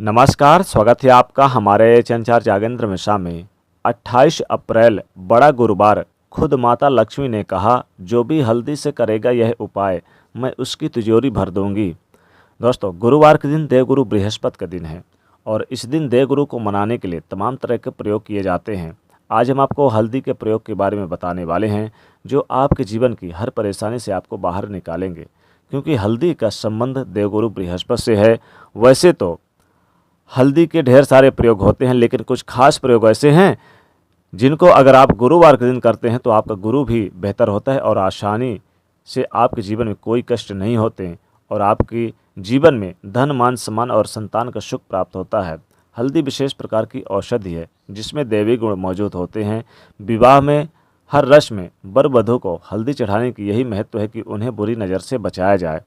नमस्कार, स्वागत है आपका हमारे चंचार जागेंद्र मिश्रा में। 28 अप्रैल बड़ा गुरुवार। खुद माता लक्ष्मी ने कहा, जो भी हल्दी से करेगा यह उपाय, मैं उसकी तिजोरी भर दूंगी। दोस्तों, गुरुवार के दिन देवगुरु बृहस्पति का दिन है और इस दिन देवगुरु को मनाने के लिए तमाम तरह के प्रयोग किए जाते हैं। आज हम आपको हल्दी के प्रयोग के बारे में बताने वाले हैं, जो आपके जीवन की हर परेशानी से आपको बाहर निकालेंगे। क्योंकि हल्दी का संबंध देवगुरु बृहस्पति से है। वैसे तो हल्दी के ढेर सारे प्रयोग होते हैं, लेकिन कुछ खास प्रयोग ऐसे हैं जिनको अगर आप गुरुवार के दिन करते हैं तो आपका गुरु भी बेहतर होता है और आसानी से आपके जीवन में कोई कष्ट नहीं होते हैं और आपकी जीवन में धन, मान, सम्मान और संतान का सुख प्राप्त होता है। हल्दी विशेष प्रकार की औषधि है जिसमें दैवी गुण मौजूद होते हैं। विवाह में हर रस्म में वर वधू को हल्दी चढ़ाने की यही महत्व है कि उन्हें बुरी नज़र से बचाया जाए।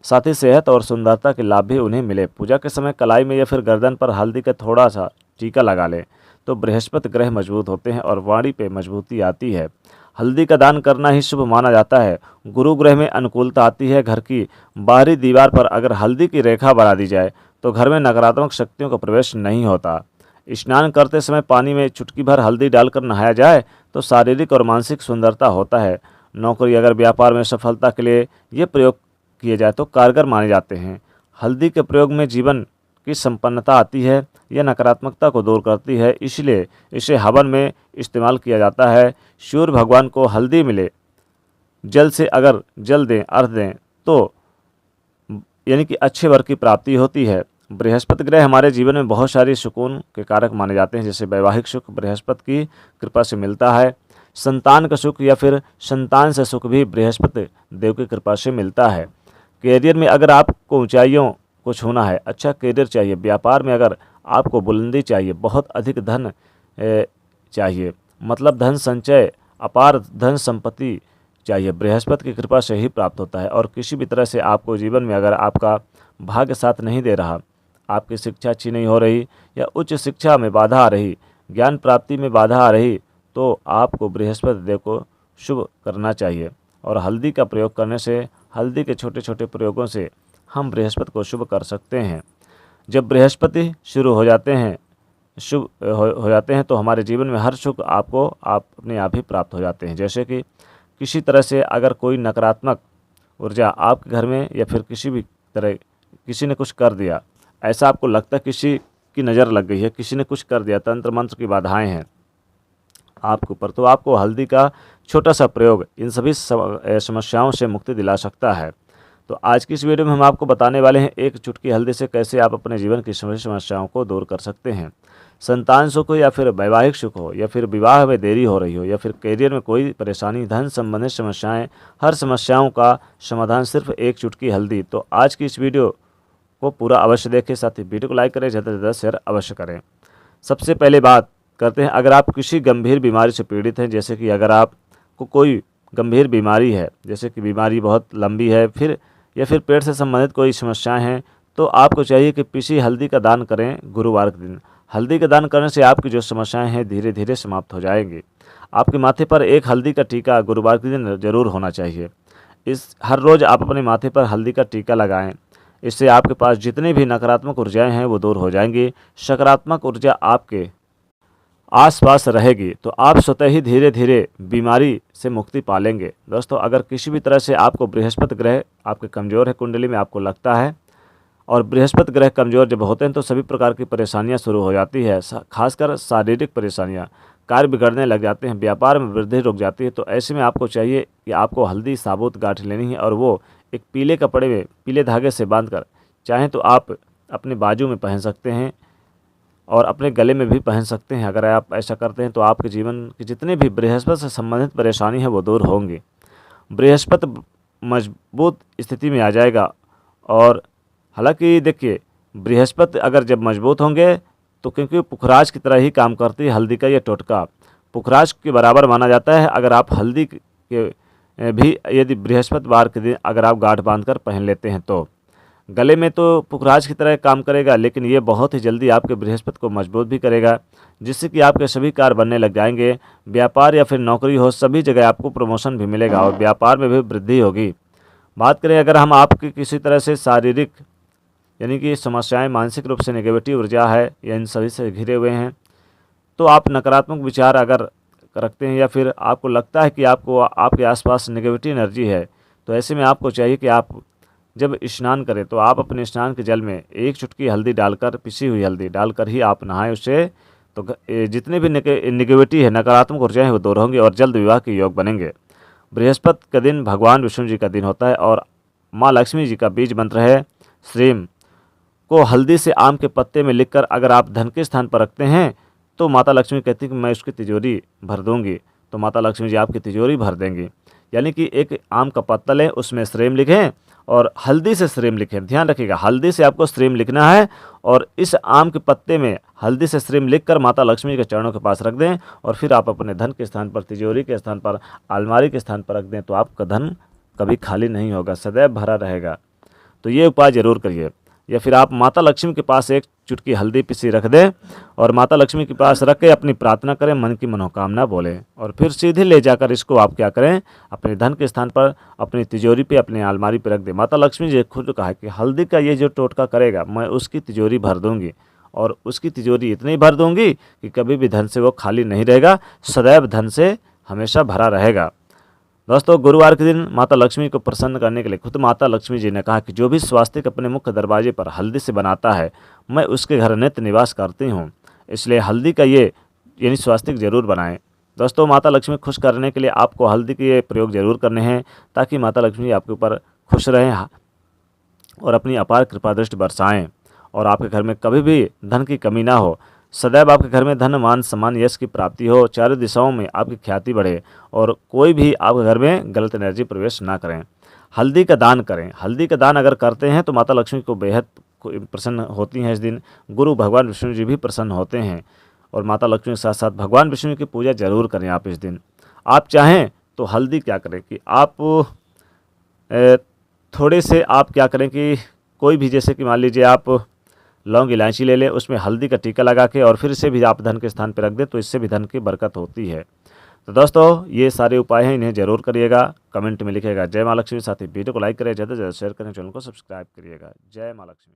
साथ ही सेहत और सुंदरता के लाभ भी उन्हें मिले। पूजा के समय कलाई में या फिर गर्दन पर हल्दी का थोड़ा सा टीका लगा लें तो बृहस्पति ग्रह मजबूत होते हैं और वाणी पे मजबूती आती है। हल्दी का दान करना ही शुभ माना जाता है। गुरु ग्रह में अनुकूलता आती है। घर की बाहरी दीवार पर अगर हल्दी की रेखा बना दी जाए तो घर में नकारात्मक शक्तियों का प्रवेश नहीं होता। स्नान करते समय पानी में चुटकी भर हल्दी डालकर नहाया जाए तो शारीरिक और मानसिक सुंदरता होता है। नौकरी अगर व्यापार में सफलता के लिए ये प्रयोग किए जाए तो कारगर माने जाते हैं। हल्दी के प्रयोग में जीवन की संपन्नता आती है। यह नकारात्मकता को दूर करती है, इसलिए इसे हवन में इस्तेमाल किया जाता है। सूर्य भगवान को हल्दी मिले जल से अगर जल दें, अर्घ दें तो यानी कि अच्छे वर की प्राप्ति होती है। बृहस्पति ग्रह हमारे जीवन में बहुत सारी सुकून के कारक माने जाते हैं। जैसे वैवाहिक सुख बृहस्पति की कृपा से मिलता है। संतान का सुख या फिर संतान से सुख भी बृहस्पति देव की कृपा से मिलता है। कैरियर में अगर आपको ऊंचाइयों को छूना है, अच्छा कैरियर चाहिए, व्यापार में अगर आपको बुलंदी चाहिए, बहुत अधिक धन चाहिए, मतलब धन संचय, अपार धन संपत्ति चाहिए, बृहस्पति की कृपा से ही प्राप्त होता है। और किसी भी तरह से आपको जीवन में अगर आपका भाग्य साथ नहीं दे रहा, आपकी शिक्षा अच्छी नहीं हो रही या उच्च शिक्षा में बाधा आ रही, ज्ञान प्राप्ति में बाधा आ रही, तो आपको बृहस्पति देव को शुभ करना चाहिए। और हल्दी का प्रयोग करने से, हल्दी के छोटे छोटे प्रयोगों से हम बृहस्पति को शुभ कर सकते हैं। जब बृहस्पति शुरू हो जाते हैं, शुभ हो जाते हैं तो हमारे जीवन में हर सुख आपको अपने आप ही प्राप्त हो जाते हैं। जैसे कि किसी तरह से अगर कोई नकारात्मक ऊर्जा आपके घर में या फिर किसी भी तरह किसी ने कुछ कर दिया, ऐसा आपको लगता है किसी की नज़र लग गई है, किसी ने कुछ कर दिया, तंत्र मंत्र की बाधाएं हैं आपके ऊपर, तो आपको हल्दी का छोटा सा प्रयोग इन सभी समस्याओं से मुक्ति दिला सकता है। तो आज की इस वीडियो में हम आपको बताने वाले हैं एक चुटकी हल्दी से कैसे आप अपने जीवन की सभी समस्याओं को दूर कर सकते हैं। संतान सुख हो या फिर वैवाहिक सुख हो या फिर विवाह में देरी हो रही हो या फिर करियर में कोई परेशानी, धन संबंधित समस्याएं, हर समस्याओं का समाधान सिर्फ एक चुटकी हल्दी। तो आज की इस वीडियो को पूरा अवश्य देखें, साथ ही वीडियो को लाइक करें, ज़्यादा से ज़्यादा शेयर अवश्य करें। सबसे पहले बात करते हैं, अगर आप किसी गंभीर बीमारी से पीड़ित हैं, जैसे कि अगर आपको कोई गंभीर बीमारी है, जैसे कि बीमारी बहुत लंबी है या फिर पेट से संबंधित कोई समस्याएं हैं, तो आपको चाहिए कि पिसी हल्दी का दान करें गुरुवार के दिन। हल्दी का दान करने से आपकी जो समस्याएं हैं धीरे धीरे समाप्त हो जाएंगी। आपके माथे पर एक हल्दी का टीका गुरुवार के दिन जरूर होना चाहिए। हर रोज़ आप अपने माथे पर हल्दी का टीका लगाएं। इससे आपके पास जितनी भी नकारात्मक ऊर्जाएं हैं वो दूर हो जाएंगी। सकारात्मक ऊर्जा आपके आसपास रहेगी तो आप स्वतः ही धीरे धीरे बीमारी से मुक्ति पालेंगे। दोस्तों, अगर किसी भी तरह से आपको बृहस्पति ग्रह आपके कमज़ोर है, कुंडली में आपको लगता है, और बृहस्पति ग्रह कमज़ोर जब होते हैं तो सभी प्रकार की परेशानियां शुरू हो जाती है, खासकर शारीरिक परेशानियां, कार्य बिगड़ने लग जाते हैं, व्यापार में वृद्धि रुक जाती है। तो ऐसे में आपको चाहिए कि आपको हल्दी साबुत गांठ लेनी है और वो एक पीले कपड़े में पीले धागे से बांधकर, चाहें तो आप अपने बाजू में पहन सकते हैं और अपने गले में भी पहन सकते हैं। अगर आप ऐसा करते हैं तो आपके जीवन की जितने भी बृहस्पति से संबंधित परेशानी है वो दूर होंगी। बृहस्पति मजबूत स्थिति में आ जाएगा। और हालांकि देखिए, बृहस्पति अगर जब मजबूत होंगे तो क्योंकि पुखराज की तरह ही काम करती है हल्दी का ये टोटका, पुखराज के बराबर माना जाता है। अगर आप हल्दी के भी यदि बृहस्पतिवार के दिन अगर आप गांठ बांधकर पहन लेते हैं तो गले में तो पुखराज की तरह काम करेगा, लेकिन ये बहुत ही जल्दी आपके बृहस्पति को मजबूत भी करेगा, जिससे कि आपके सभी कार्य बनने लग जाएंगे। व्यापार या फिर नौकरी हो, सभी जगह आपको प्रमोशन भी मिलेगा और व्यापार में भी वृद्धि होगी। बात करें अगर हम आपकी किसी तरह से शारीरिक यानी कि समस्याएं मानसिक रूप से नेगेटिव ऊर्जा है या इन सभी से घिरे हुए हैं, तो आप नकारात्मक विचार अगर रखते हैं या फिर आपको लगता है कि आपको आपके आसपास नेगेटिव एनर्जी है, तो ऐसे में आपको चाहिए कि आप जब स्नान करें तो आप अपने स्नान के जल में एक चुटकी हल्दी डालकर, पिसी हुई हल्दी डालकर ही आप नहाएं उससे। तो जितने भी नेगेटिविटी है, नकारात्मक ऊर्जाएं हैं, वो दूर होंगी और जल्द विवाह के योग बनेंगे। बृहस्पति का दिन भगवान विष्णु जी का दिन होता है और माँ लक्ष्मी जी का बीज मंत्र है श्रीम को हल्दी से आम के पत्ते में लिखकर अगर आप धन के स्थान पर रखते हैं तो माता लक्ष्मी कहती है कि मैं उसकी तिजोरी भर दूंगी। तो माता लक्ष्मी जी आपकी तिजोरी भर देंगी। यानी कि एक आम का पत्ता लें, उसमें श्रीम लिखें और हल्दी से श्रीम लिखें। ध्यान रखिएगा, हल्दी से आपको श्रीम लिखना है और इस आम के पत्ते में हल्दी से श्रीम लिखकर माता लक्ष्मी के चरणों के पास रख दें और फिर आप अपने धन के स्थान पर, तिजोरी के स्थान पर, अलमारी के स्थान पर रख दें, तो आपका धन कभी खाली नहीं होगा, सदैव भरा रहेगा। तो ये उपाय ज़रूर करिए। या फिर आप माता लक्ष्मी के पास एक चुटकी हल्दी पिसी रख दें और माता लक्ष्मी के पास रख के अपनी प्रार्थना करें, मन की मनोकामना बोलें और फिर सीधे ले जाकर इसको आप क्या करें, अपने धन के स्थान पर, अपनी तिजोरी पे, अपनी अलमारी पे रख दें। माता लक्ष्मी जी खुद कहा कि हल्दी का ये जो टोटका करेगा मैं उसकी तिजोरी भर दूंगी और उसकी तिजोरी इतनी भर दूंगी कि कभी भी धन से वो खाली नहीं रहेगा, सदैव धन से हमेशा भरा रहेगा। दोस्तों, गुरुवार के दिन माता लक्ष्मी को प्रसन्न करने के लिए खुद माता लक्ष्मी जी ने कहा कि जो भी स्वास्तिक अपने मुख्य दरवाजे पर हल्दी से बनाता है, मैं उसके घर नित्य निवास करती हूँ, इसलिए हल्दी का ये यानी स्वास्तिक जरूर बनाएं। दोस्तों, माता लक्ष्मी खुश करने के लिए आपको हल्दी के प्रयोग जरूर करने हैं ताकि माता लक्ष्मी आपके ऊपर खुश रहें और अपनी अपार कृपा दृष्टि बरसाएँ और आपके घर में कभी भी धन की कमी ना हो। सदैव आपके घर में धन, मान, सम्मान, यश की प्राप्ति हो, चारों दिशाओं में आपकी ख्याति बढ़े और कोई भी आपके घर में गलत एनर्जी प्रवेश ना करें। हल्दी का दान करें। हल्दी का दान अगर करते हैं तो माता लक्ष्मी को बेहद प्रसन्न होती हैं। इस दिन गुरु भगवान विष्णु जी भी प्रसन्न होते हैं और माता लक्ष्मी के साथ साथ भगवान विष्णु की पूजा जरूर करें आप इस दिन। आप चाहें तो हल्दी क्या करें कि आप थोड़े से आप क्या करें कि कोई भी, जैसे कि मान लीजिए आप लौंग इलायची ले लें, उसमें हल्दी का टीका लगा के और फिर इसे भी आप धन के स्थान पर रख दें, तो इससे भी धन की बरकत होती है। तो दोस्तों, ये सारे उपाय हैं, इन्हें जरूर करिएगा। कमेंट में लिखिएगा जय माँ लक्ष्मी। साथ ही वीडियो को लाइक करें, ज़्यादा से ज़्यादा शेयर करें, चैनल को सब्सक्राइब करिएगा। जय माँ लक्ष्मी।